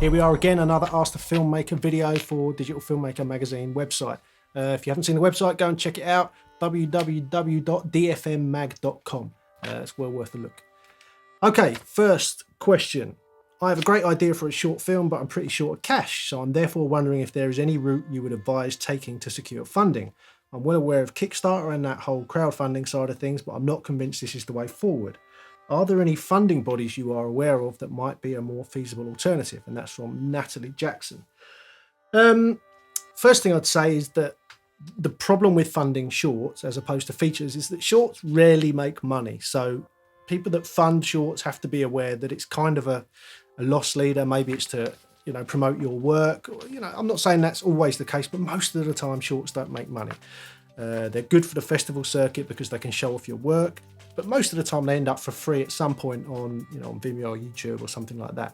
Here we are again, another Ask the Filmmaker video for Digital Filmmaker magazine website. If you haven't seen the website, go and check it out, www.dfmmag.com. It's well worth a look. Okay, first question. I have a great idea for a short film, but I'm pretty short of cash, so I'm therefore wondering if there is any route you would advise taking to secure funding. I'm well aware of Kickstarter and that whole crowdfunding side of things, but I'm not convinced this is the way forward. Are there any funding bodies you are aware of that might be a more feasible alternative? And that's from Natalie Jackson. First thing I'd say is that the problem with funding shorts as opposed to features is that shorts rarely make money. So people that fund shorts have to be aware that it's kind of a loss leader. Maybe it's to, promote your work. I'm not saying that's always the case, but most of the time shorts don't make money. They're good for the festival circuit because they can show off your work, but most of the time they end up for free at some point on, on Vimeo or YouTube or something like that.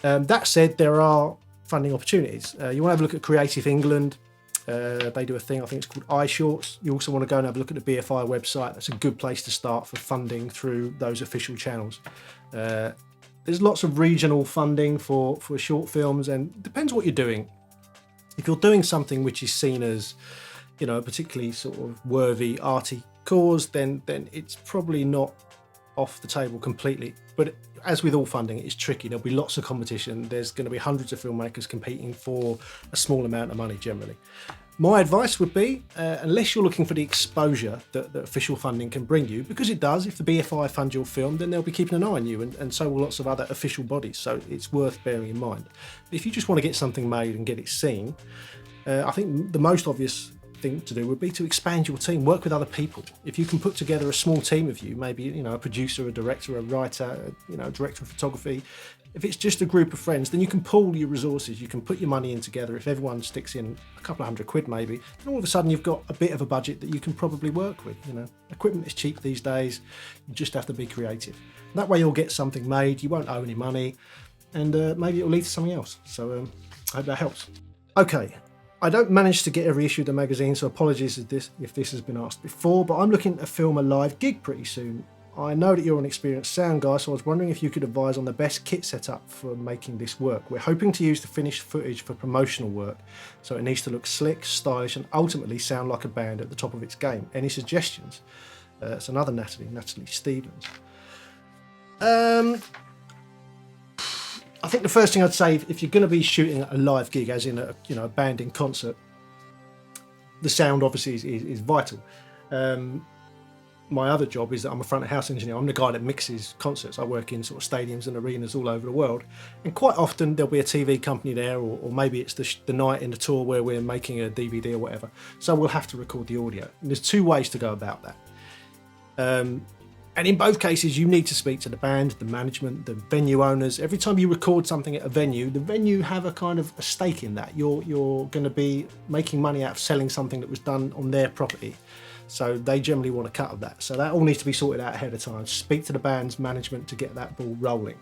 That said, there are funding opportunities. You want to have a look at Creative England. They do a thing, I think it's called iShorts. You also want to go and have a look at the BFI website. That's a good place to start for funding through those official channels. There's lots of regional funding for short films, and it depends what you're doing. If you're doing something which is seen as, a particularly sort of worthy, arty cause, then it's probably not off the table completely. But as with all funding, it's tricky. There'll be lots of competition. There's going to be hundreds of filmmakers competing for a small amount of money generally. My advice would be, unless you're looking for the exposure that official funding can bring you, because it does, if the BFI fund your film, then they'll be keeping an eye on you, and so will lots of other official bodies, so it's worth bearing in mind. But if you just want to get something made and get it seen, I think the most obvious thing to do would be to expand your team, work with other people. If you can put together a small team of you, maybe a producer, a director, a writer, a director of photography. If it's just a group of friends, then you can pool your resources, you can put your money in together. If everyone sticks in a couple of £100 maybe, then all of a sudden you've got a bit of a budget that you can probably work with. Equipment is cheap these days, you just have to be creative. That way you'll get something made, you won't owe any money, and maybe it'll lead to something else. So I hope that helps. Okay. I don't manage to get every issue of the magazine, so apologies if this has been asked before, but I'm looking to film a live gig pretty soon. I know that you're an experienced sound guy, so I was wondering if you could advise on the best kit setup for making this work. We're hoping to use the finished footage for promotional work, so it needs to look slick, stylish, and ultimately sound like a band at the top of its game. Any suggestions? It's another Natalie Stevens. I think the first thing I'd say, if you're going to be shooting a live gig, as in a band in concert, the sound obviously is vital. My other job is that I'm a front of house engineer. I'm the guy that mixes concerts. I work in sort of stadiums and arenas all over the world, and quite often there'll be a TV company there, or maybe it's the night in the tour where we're making a DVD or whatever. So we'll have to record the audio. And there's two ways to go about that. And in both cases, you need to speak to the band, the management, the venue owners. Every time you record something at a venue, the venue have a kind of a stake in that. You're going to be making money out of selling something that was done on their property. So they generally want a cut of that. So that all needs to be sorted out ahead of time. Speak to the band's management to get that ball rolling.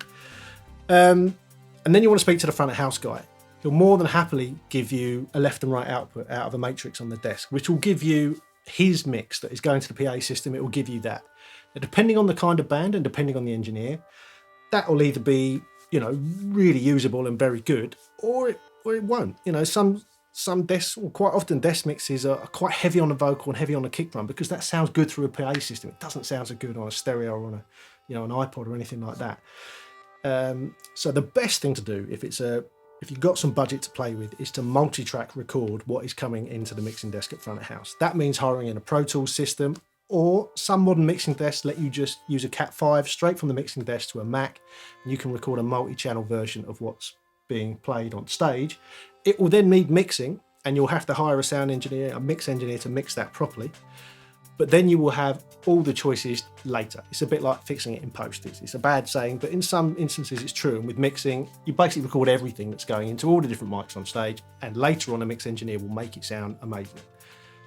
And then you want to speak to the front of house guy. He'll more than happily give you a left and right output out of a matrix on the desk, which will give you his mix that is going to the PA system. It will give you that. Depending on the kind of band and depending on the engineer, that will either be, really usable and very good, or it won't. Some desks, or quite often desk mixes are quite heavy on the vocal and heavy on the kick drum, because that sounds good through a PA system. It doesn't sound so good on a stereo or on an iPod or anything like that. So the best thing to do, if you've got some budget to play with, is to multi-track record what is coming into the mixing desk at front of house. That means hiring in a Pro Tools system, or some modern mixing desks let you just use a Cat5 straight from the mixing desk to a Mac, and you can record a multi-channel version of what's being played on stage. It will then need mixing, and you'll have to hire a sound engineer, a mix engineer to mix that properly. But then you will have all the choices later. It's a bit like fixing it in post. It's a bad saying, but in some instances it's true. And with mixing, you basically record everything that's going into all the different mics on stage, and later on a mix engineer will make it sound amazing.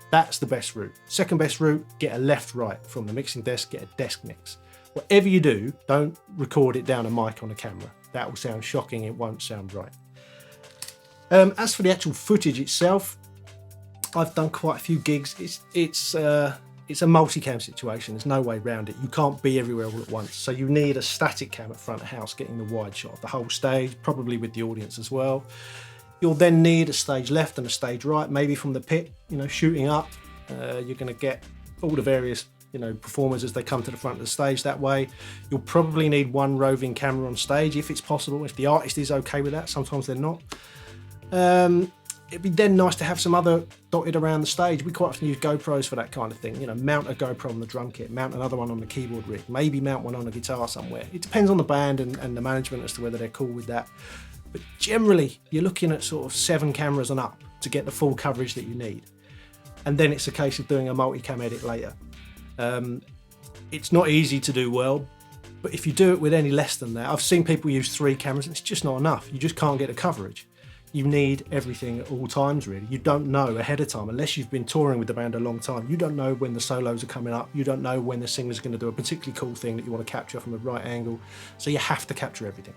That's the best route. Second best route, get a left-right from the mixing desk, get a desk mix. Whatever you do, don't record it down a mic on a camera. That will sound shocking, it won't sound right. As for the actual footage itself, I've done quite a few gigs. It's it's a multicam situation. There's no way around it. You can't be everywhere all at once. So you need a static cam at front of house, getting the wide shot of the whole stage, probably with the audience as well. You'll then need a stage left and a stage right, maybe from the pit, shooting up. You're going to get all the various, performers as they come to the front of the stage that way. You'll probably need one roving camera on stage if it's possible, if the artist is okay with that. Sometimes they're not. It'd be then nice to have some other dotted around the stage. We quite often use GoPros for that kind of thing. Mount a GoPro on the drum kit, mount another one on the keyboard rig, maybe mount one on a guitar somewhere. It depends on the band and the management as to whether they're cool with that. But generally, you're looking at sort of 7 cameras and up to get the full coverage that you need. And then it's a case of doing a multicam edit later. It's not easy to do well, but if you do it with any less than that, I've seen people use 3 cameras and it's just not enough. You just can't get the coverage. You need everything at all times, really. You don't know ahead of time, unless you've been touring with the band a long time. You don't know when the solos are coming up. You don't know when the singer's going to do a particularly cool thing that you want to capture from a right angle. So you have to capture everything.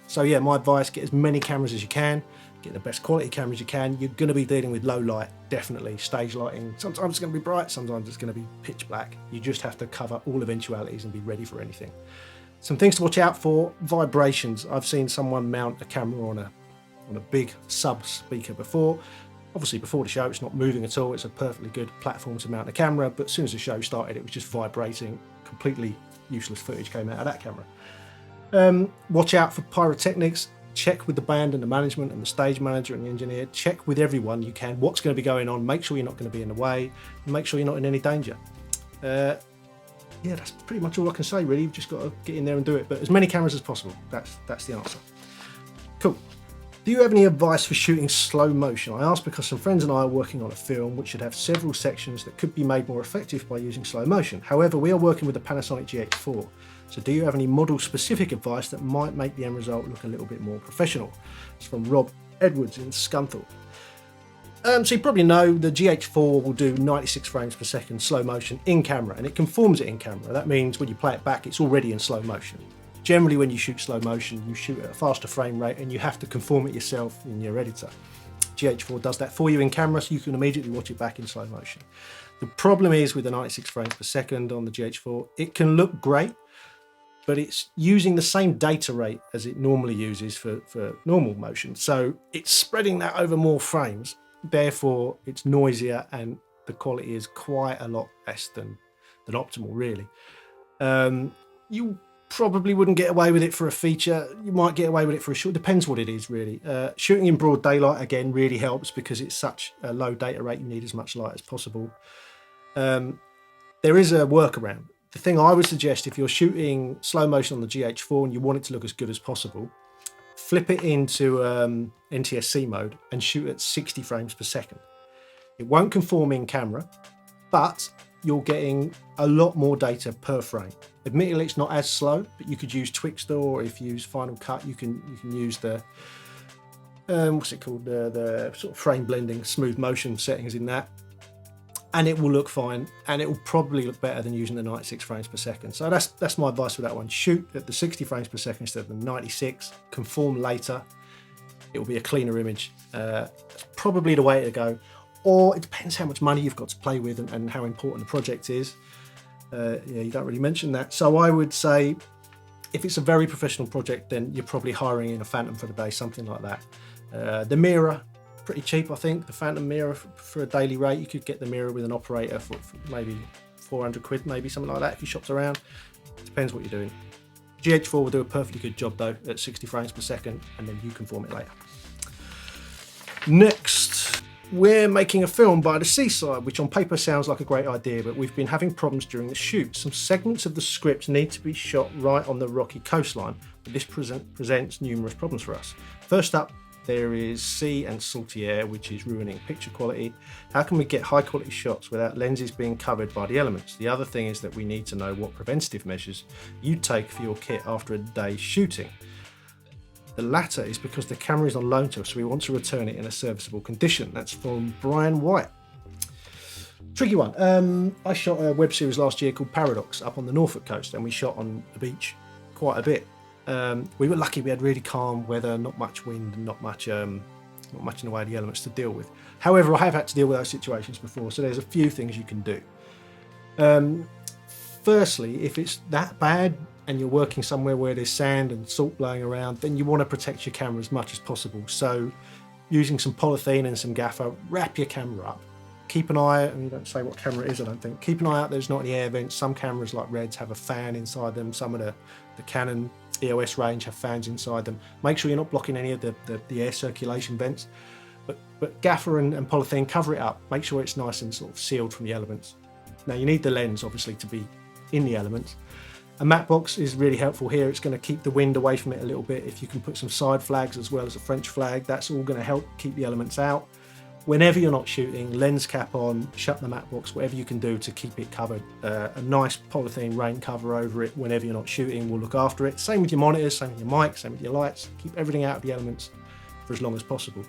So yeah, my advice, get as many cameras as you can, get the best quality cameras you can. You're going to be dealing with low light, definitely. Stage lighting, sometimes it's going to be bright, sometimes it's going to be pitch black. You just have to cover all eventualities and be ready for anything. Some things to watch out for: vibrations. I've seen someone mount a camera on a big sub speaker before. Obviously before the show it's not moving at all, it's a perfectly good platform to mount a camera, but as soon as the show started it was just vibrating. Completely useless footage came out of that camera. Watch out for pyrotechnics. Check with the band and the management and the stage manager and the engineer. Check with everyone you can what's going to be going on. Make sure you're not going to be in the way, and make sure you're not in any danger. Yeah, that's pretty much all I can say really. You've just got to get in there and do it, but as many cameras as possible. That's the answer. Cool. Do you have any advice for shooting slow motion? I ask because some friends and I are working on a film which should have several sections that could be made more effective by using slow motion. However, we are working with the Panasonic GH4. So do you have any model specific advice that might make the end result look a little bit more professional? It's from Rob Edwards in Scunthorpe. So you probably know the GH4 will do 96 frames per second slow motion in camera, and it conforms it in camera. That means when you play it back, it's already in slow motion. Generally, when you shoot slow motion, you shoot at a faster frame rate and you have to conform it yourself in your editor. GH4 does that for you in camera, so you can immediately watch it back in slow motion. The problem is with the 96 frames per second on the GH4, it can look great, but it's using the same data rate as it normally uses for normal motion. So it's spreading that over more frames. Therefore, it's noisier and the quality is quite a lot less than optimal, really. You probably wouldn't get away with it for a feature. You might get away with it for a short. Depends what it is, really. Shooting in broad daylight, again, really helps because it's such a low data rate. You need as much light as possible. There is a workaround. The thing I would suggest, if you're shooting slow motion on the GH4 and you want it to look as good as possible, flip it into NTSC mode and shoot at 60 frames per second. It won't conform in camera, but you're getting a lot more data per frame. Admittedly, it's not as slow, but you could use Twixtor, or if you use Final Cut, you can use the what's it called, the sort of frame blending, smooth motion settings in that, and it will look fine, and it will probably look better than using the 96 frames per second. So that's my advice for that one. Shoot at the 60 frames per second instead of the 96. Conform later. It will be a cleaner image. That's probably the way to go. Or it depends how much money you've got to play with and how important the project is. Yeah, you don't really mention that. So I would say if it's a very professional project, then you're probably hiring in a Phantom for the day, something like that. The mirror, pretty cheap, I think. The Phantom mirror for a daily rate, you could get the mirror with an operator for maybe 400 quid, maybe something like that if you shopped around. Depends what you're doing. GH4 will do a perfectly good job though at 60 frames per second, and then you conform it later. Next, we're making a film by the seaside, which on paper sounds like a great idea, but we've been having problems during the shoot. Some segments of the script need to be shot right on the rocky coastline, but this presents numerous problems for us. First up, there is sea and salty air, which is ruining picture quality. How can we get high quality shots without lenses being covered by the elements? The other thing is that we need to know what preventative measures you take for your kit after a day's shooting. The latter is because the camera is on loan to us, so we want to return it in a serviceable condition. That's from Brian White. Tricky one. I shot a web series last year called Paradox up on the Norfolk coast, and we shot on the beach quite a bit. We were lucky; we had really calm weather, not much wind, and not much in the way of the elements to deal with. However, I have had to deal with those situations before, so there's a few things you can do. Firstly, if it's that bad and you're working somewhere where there's sand and salt blowing around, then you want to protect your camera as much as possible. So using some polythene and some gaffer, wrap your camera up. Keep an eye, and you don't say what camera it is, I don't think. Keep an eye out there's not any air vents. Some cameras like Reds have a fan inside them. Some of the Canon EOS range have fans inside them. Make sure you're not blocking any of the air circulation vents. But gaffer and polythene, cover it up. Make sure it's nice and sort of sealed from the elements. Now you need the lens obviously to be in the elements. A matte box is really helpful here. It's going to keep the wind away from it a little bit. If you can put some side flags as well as a French flag, that's all going to help keep the elements out. Whenever you're not shooting, lens cap on, shut the matte box, whatever you can do to keep it covered. A nice polythene rain cover over it whenever you're not shooting will look after it. Same with your monitors, same with your mic, same with your lights. Keep everything out of the elements for as long as possible.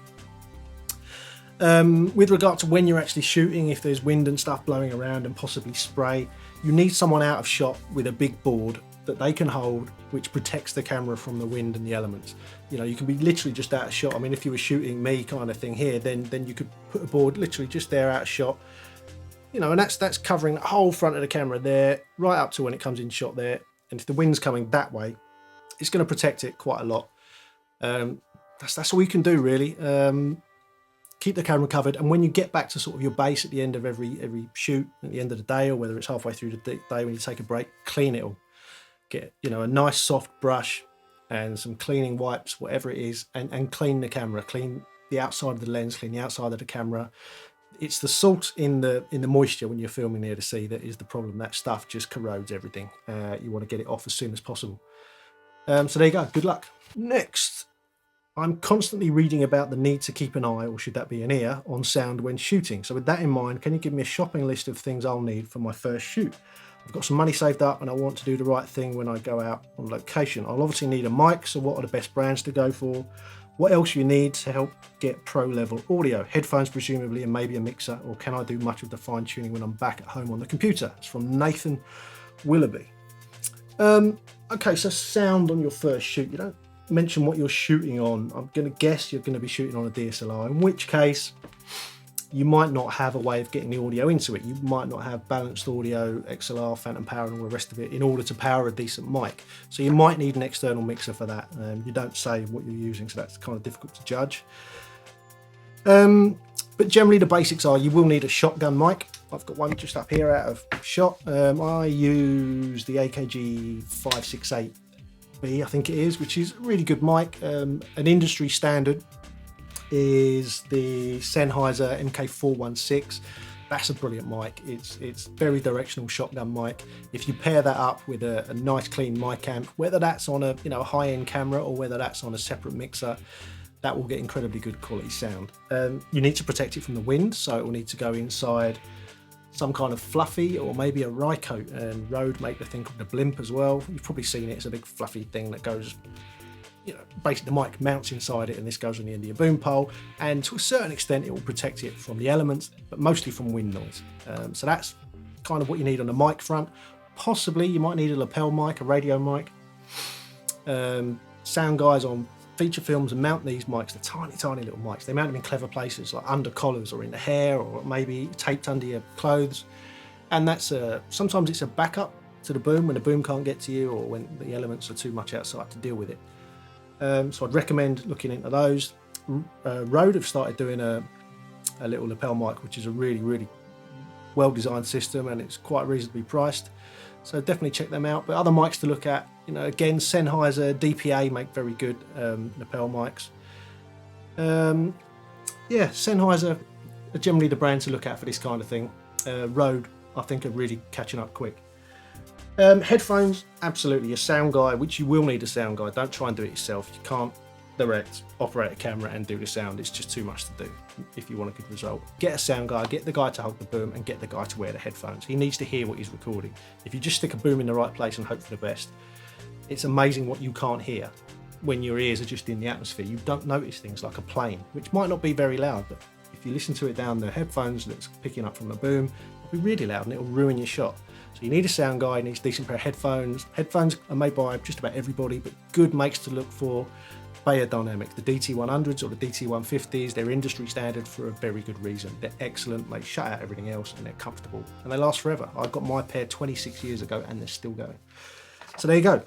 With regard to when you're actually shooting, if there's wind and stuff blowing around and possibly spray, you need someone out of shot with a big board that they can hold, which protects the camera from the wind and the elements. You know, you can be literally just out of shot. I mean, if you were shooting me kind of thing here, then you could put a board literally just there out of shot. You know, and that's covering the whole front of the camera there, right up to when it comes in shot there. And if the wind's coming that way, it's going to protect it quite a lot. That's all you can do really. Keep the camera covered, and when you get back to sort of your base at the end of every shoot, at the end of the day, or whether it's halfway through the day when you take a break, clean it all. Get, you know, a nice soft brush and some cleaning wipes, whatever it is, and clean the camera, clean the outside of the lens, clean the outside of the camera. It's the salt in the moisture when you're filming near the sea that is the problem. That stuff just corrodes everything. You want to get it off as soon as possible. So there you go. Good luck. Next. I'm constantly reading about the need to keep an eye, or should that be an ear, on sound when shooting. So with that in mind, can you give me a shopping list of things I'll need for my first shoot? I've got some money saved up and I want to do the right thing when I go out on location. I'll obviously need a mic, so what are the best brands to go for? What else you need to help get pro level audio? Headphones presumably, and maybe a mixer, or can I do much of the fine tuning when I'm back at home on the computer? It's from Nathan Willoughby. Okay, so sound on your first shoot. You don't mention what you're shooting on. I'm going to guess you're going to be shooting on a DSLR, in which case you might not have a way of getting the audio into it. You might not have balanced audio, XLR, phantom power and all the rest of it in order to power a decent mic. So you might need an external mixer for that. You don't say what you're using, so that's kind of difficult to judge. But generally the basics are you will need a shotgun mic. I've got one just up here out of shot. I use the AKG 568B, I think it is, which is a really good mic. An industry standard is the Sennheiser MK416. That's a brilliant mic. It's very directional shotgun mic. If you pair that up with a nice clean mic amp, whether that's on a high-end camera or whether that's on a separate mixer, that will get incredibly good quality sound. You need to protect it from the wind, so it will need to go inside some kind of fluffy or maybe a Rycoat, and Rode make the thing called the blimp as well. You've probably seen it. It's a big fluffy thing that goes, basically the mic mounts inside it and this goes on the end of your boom pole, and to a certain extent it will protect it from the elements, but mostly from wind noise. So that's kind of what you need on the mic front. Possibly you might need a lapel mic, a radio mic. Sound guys on feature films and mount these mics, the tiny little mics. They mount them in clever places like under collars or in the hair or maybe taped under your clothes. And that's sometimes it's a backup to the boom when the boom can't get to you or when the elements are too much outside to deal with it. So I'd recommend looking into those. Rode have started doing a little lapel mic, which is a really well designed system, and it's quite reasonably priced. So definitely check them out. But other mics to look at, again, Sennheiser, DPA make very good lapel mics. Sennheiser are generally the brand to look at for this kind of thing. Rode, I think, are really catching up quick. Headphones, absolutely. A sound guy, which you will need a sound guy. Don't try and do it yourself. You can't direct, operate a camera and do the sound. It's just too much to do if you want a good result. Get a sound guy, get the guy to hold the boom, and get the guy to wear the headphones. He needs to hear what he's recording. If you just stick a boom in the right place and hope for the best, it's amazing what you can't hear when your ears are just in the atmosphere. You don't notice things like a plane, which might not be very loud, but if you listen to it down the headphones that's picking up from the boom, it'll be really loud and it'll ruin your shot. So you need a sound guy, needs a decent pair of headphones. Headphones are made by just about everybody, but good makes to look for. Beyerdynamic, the DT100s or the DT150s, they're industry standard for a very good reason. They're excellent, they shut out everything else, and they're comfortable, and they last forever. I got my pair 26 years ago and they're still going. So there you go.